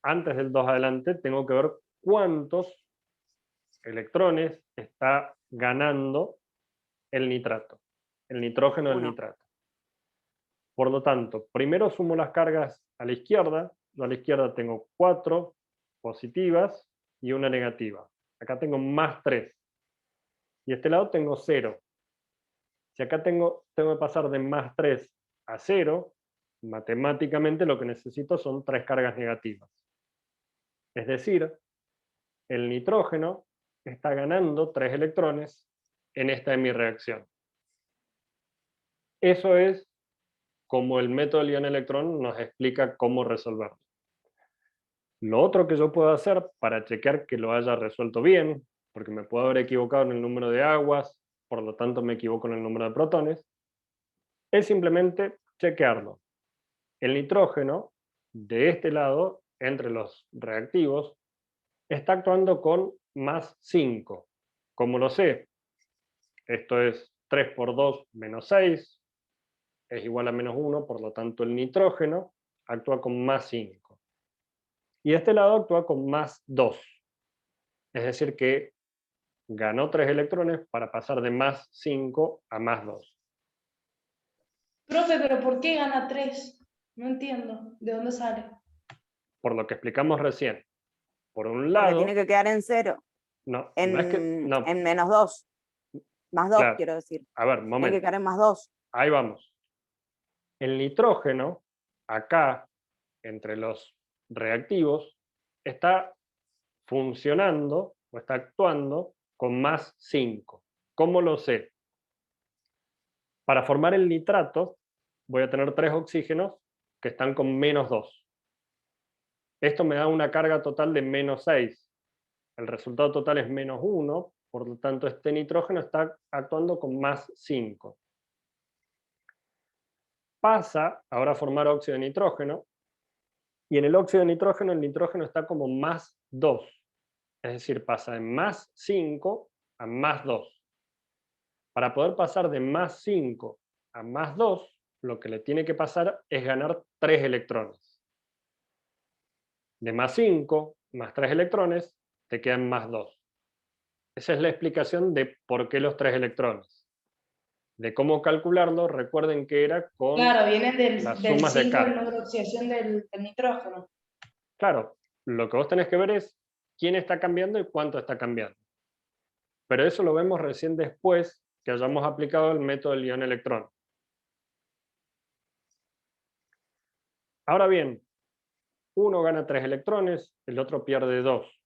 antes del 2 adelante, tengo que ver cuántos electrones está ganando el nitrato, el nitrógeno del Uno. nitrato. Por lo tanto, primero sumo las cargas a la izquierda. Yo a la izquierda tengo 4 positivas y una negativa. Acá tengo más 3. Y este lado tengo 0. Si acá tengo que pasar de más 3 a 0, matemáticamente lo que necesito son 3 cargas negativas. Es decir, el nitrógeno está ganando 3 electrones en esta de mi reacción. Eso es como el método del ion-electrón nos explica cómo resolverlo. Lo otro que yo puedo hacer para chequear que lo haya resuelto bien, porque me puedo haber equivocado en el número de aguas, por lo tanto me equivoco en el número de protones, es simplemente chequearlo. El nitrógeno, de este lado, entre los reactivos, está actuando con más 5. ¿Cómo lo sé? Esto es 3 por 2 menos 6, es igual a menos 1, por lo tanto el nitrógeno actúa con más 5. Y este lado actúa con más 2. Es decir que ganó 3 electrones para pasar de más 5 a más 2. Profe, pero ¿por qué gana 3? No entiendo. ¿De dónde sale? Por lo que explicamos recién. Por un Porque lado, tiene que quedar en 0. no En, es que, no, en menos 2. Más 2, claro. quiero decir. A ver, Tiene que momento, quedar en más 2. ahí vamos. El nitrógeno, acá, entre los reactivos, está funcionando o está actuando con más 5. ¿Cómo lo sé? Para formar el nitrato, voy a tener 3 oxígenos que están con menos 2. Esto me da una carga total de menos 6. El resultado total es menos 1, por lo tanto este nitrógeno está actuando con más 5. Pasa ahora a formar óxido de nitrógeno, y en el óxido de nitrógeno el nitrógeno está como más 2. Es decir, pasa de más 5 a más 2. Para poder pasar de más 5 a más 2, lo que le tiene que pasar es ganar 3 electrones. De más 5 más 3 electrones, te quedan más 2. Esa es la explicación de por qué los 3 electrones. De cómo calcularlo, recuerden que era con Claro, viene las del sumas de 5 el cargas. número de oxidación del nitrógeno. Claro, lo que vos tenés que ver es quién está cambiando y cuánto está cambiando. Pero eso lo vemos recién después que hayamos aplicado el método del ion-electrón. Ahora bien, uno gana 3 electrones, el otro pierde 2.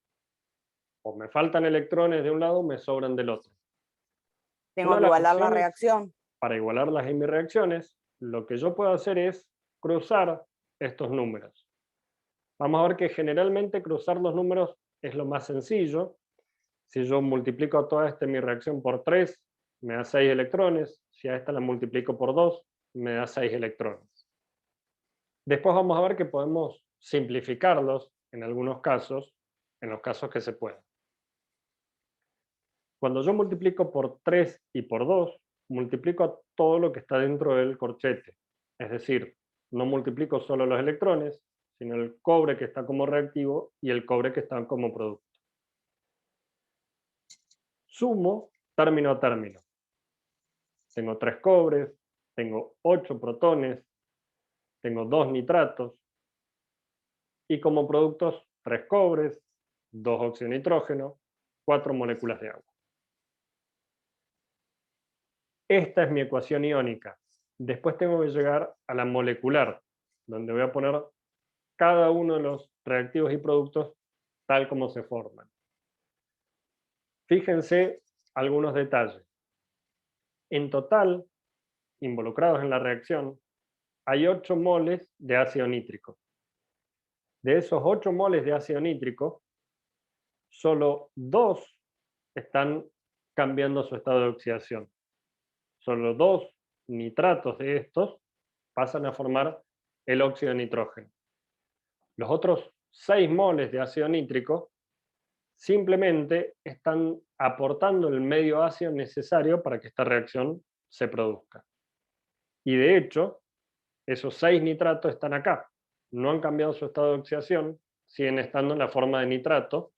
O me faltan electrones de un lado, me sobran del otro. Tengo Una que de las igualar la opciones reacción. para igualar las reacciones, lo que yo puedo hacer es cruzar estos números. Vamos a ver que generalmente cruzar los números es lo más sencillo. Si yo multiplico a toda mi reacción por 3, me da 6 electrones. Si a esta la multiplico por 2, me da 6 electrones. Después vamos a ver que podemos simplificarlos en algunos casos, en los casos que se puedan. Cuando yo multiplico por 3 y por 2, multiplico a todo lo que está dentro del corchete. Es decir, no multiplico solo los electrones, sino el cobre que está como reactivo y el cobre que está como producto. Sumo término a término. Tengo 3 cobres, tengo 8 protones, tengo 2 nitratos, y como productos 3 cobres, 2 óxido de nitrógeno, 4 moléculas de agua. Esta es mi ecuación iónica. Después tengo que llegar a la molecular, donde voy a poner cada uno de los reactivos y productos tal como se forman. Fíjense algunos detalles. En total, involucrados en la reacción, hay 8 moles de ácido nítrico. De esos 8 moles de ácido nítrico, solo 2 están cambiando su estado de oxidación. Solo 2 nitratos de estos pasan a formar el óxido de nitrógeno. Los otros 6 moles de ácido nítrico simplemente están aportando el medio ácido necesario para que esta reacción se produzca. Y de hecho, esos 6 nitratos están acá. No han cambiado su estado de oxidación, siguen estando en la forma de nitrato,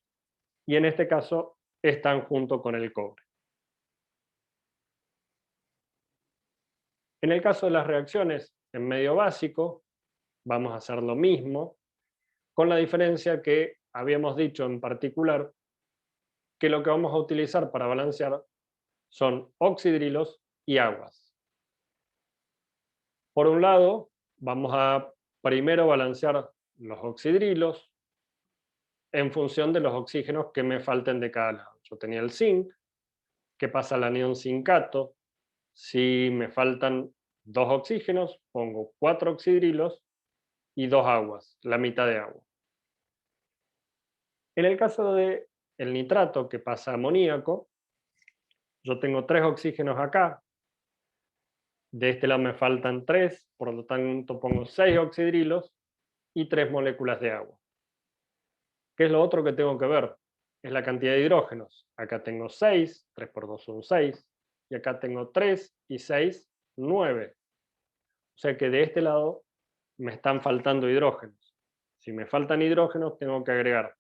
y en este caso están junto con el cobre. En el caso de las reacciones en medio básico, vamos a hacer lo mismo, con la diferencia que habíamos dicho en particular que lo que vamos a utilizar para balancear son oxidrilos y aguas. Por un lado, vamos a primero balancear los oxidrilos en función de los oxígenos que me falten de cada lado. Yo tenía el zinc, que pasa al anión zincato. Si me faltan 2 oxígenos, pongo 4 oxidrilos y 2 aguas, la mitad de agua. En el caso del nitrato, que pasa a amoníaco, yo tengo 3 oxígenos acá, de este lado me faltan 3, por lo tanto pongo 6 oxidrilos y 3 moléculas de agua. ¿Qué es lo otro que tengo que ver? Es la cantidad de hidrógenos. Acá tengo 6, 3 por 2 son 6, y acá tengo 3 y 6, 9. O sea que de este lado me están faltando hidrógenos. Si me faltan hidrógenos, tengo que agregar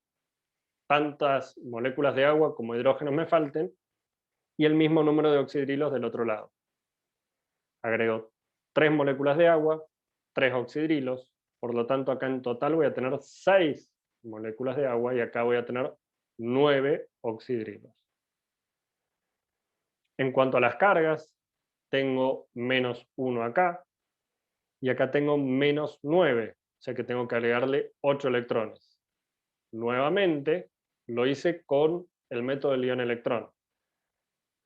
tantas moléculas de agua como hidrógenos me falten, y el mismo número de oxidrilos del otro lado. Agrego 3 moléculas de agua, 3 oxidrilos, por lo tanto acá en total voy a tener 6 moléculas de agua y acá voy a tener 9 oxidrilos. En cuanto a las cargas, tengo menos 1 acá y acá tengo menos 9, o sea que tengo que agregarle 8 electrones. Nuevamente lo hice con el método del ion-electrón.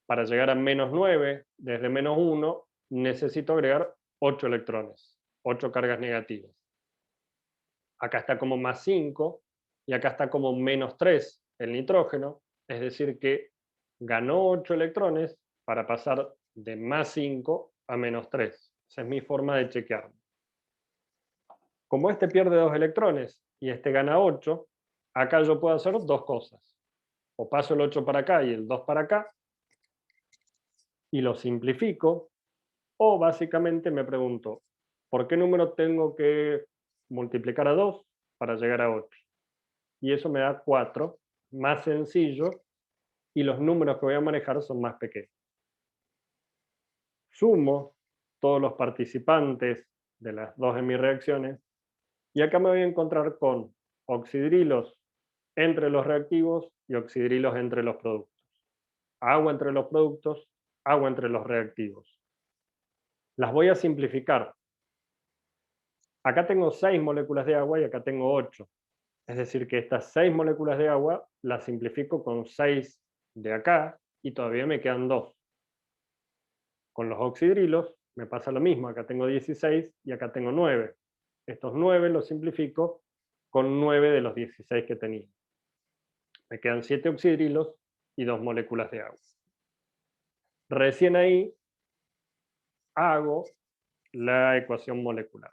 Para llegar a menos 9, desde menos 1, necesito agregar 8 electrones, 8 cargas negativas. Acá está como más 5 y acá está como menos 3 el nitrógeno, es decir que ganó 8 electrones para pasar de más 5 a menos 3. Esa es mi forma de chequearlo. Como este pierde 2 electrones y este gana 8, acá yo puedo hacer 2 cosas. O paso el 8 para acá y el 2 para acá, y lo simplifico, o básicamente me pregunto, ¿por qué número tengo que multiplicar a 2 para llegar a 8? Y eso me da 4, más sencillo, y los números que voy a manejar son más pequeños. Sumo todos los participantes de las 2 de mis reacciones, y acá me voy a encontrar con oxidrilos entre los reactivos y oxidrilos entre los productos. Agua entre los productos, agua entre los reactivos. Las voy a simplificar. Acá tengo 6 moléculas de agua y acá tengo 8. Es decir, que estas 6 moléculas de agua las simplifico con 6 de acá y todavía me quedan 2. Con los oxidrilos me pasa lo mismo. Acá tengo 16 y acá tengo 9. Estos 9 los simplifico con 9 de los 16 que tenía. Me quedan 7 oxidrilos y 2 moléculas de agua. Recién ahí hago la ecuación molecular.